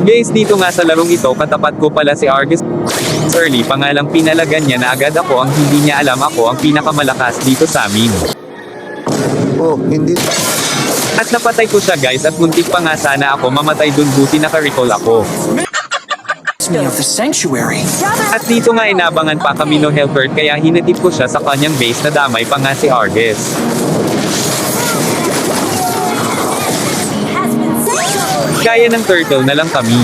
Guys, dito nga sa larong ito, katapat ko pala si Argus. Early pa nga lang pinalagan niya na agad ako ang hindi niya alam ako ang pinakamalakas dito sa amin. Oh, hindi. At napatay ko siya guys at muntik pa nga sana ako mamatay dun, buti naka-recall ako. Me of the sanctuary. At dito nga inabangan pa kami no Helpert kaya hinatid ko siya sa kanyang base na damay pa nga si Argus. Kaya ng turtle na lang kami.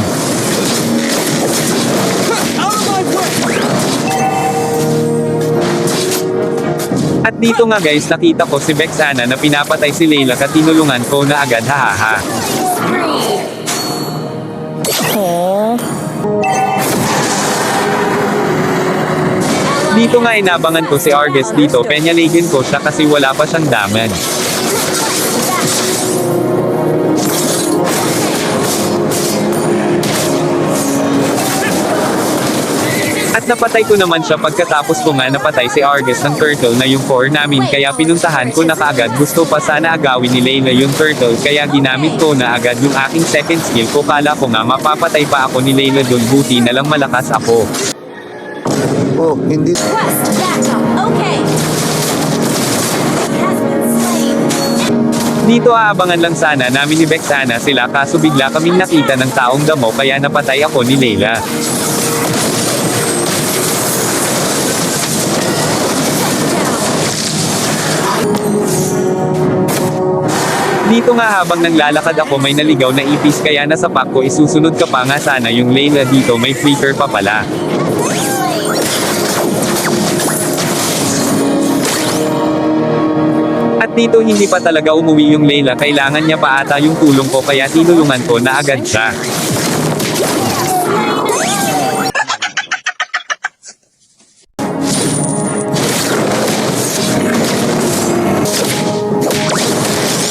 At dito nga guys nakita ko si Vexana na pinapatay si Layla at tinulungan ko na agad, hahaha. Dito nga inabangan ko si Argus dito, penyalagin ko siya kasi wala pa siyang damage. At napatay ko naman siya pagkatapos ko nga napatay si Argus ng turtle na yung core namin kaya pinuntahan ko na kaagad, gusto pa sana agawin ni Layla yung turtle kaya ginamit ko na agad yung aking second skill ko, kala ko nga mapapatay pa ako ni Layla dun, buti na lang malakas ako. Oh, hindi. Dito aabangan lang sana namin ni Vexana sila kaso bigla kaming nakita ng taong damo kaya napatay ako ni Layla. Dito nga habang naglalakad ako may naligaw na ipis kaya nasapak ko, isusunod ka pa nga sana yung Layla, dito may flicker pa pala. At dito hindi pa talaga umuwi yung Layla, kailangan niya pa ata yung tulong ko kaya tinulungan ko na agad siya.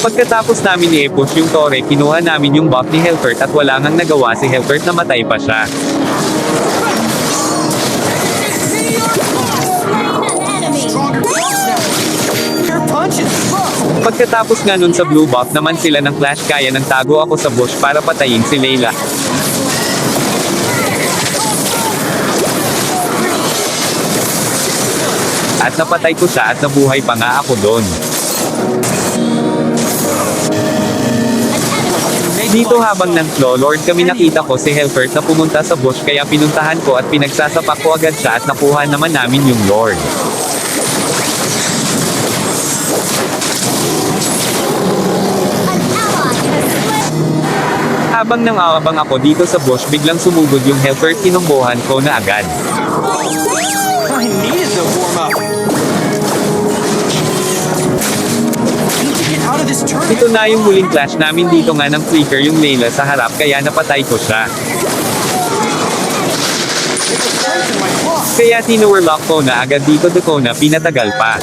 Pagkatapos namin i-push yung tore, kinuha namin yung buff ni Helpert at wala ngang nagawa si Helpert, namatay pa siya. Pagkatapos nga nun sa blue buff naman sila ng Clash, kaya nang tago ako sa bush para patayin si Layla. At napatay ko siya at nabuhay pa nga ako doon. Dito habang ng Claw Lord kami nakita ko si Helpert na pumunta sa bush kaya pinuntahan ko at pinagsasapak ko agad siya at nakuha naman namin yung Lord. Habang nang-aabang ako dito sa bush biglang sumugod yung Helpert, tinumbuhan ko na agad. I needed the warm-up. Out of this tournament. Ito na yung muling clash namin, dito nga ng flicker yung Layla sa harap kaya napatay ko siya. Kaya tinowerlock ko na agad dito, ko na pinatagal pa.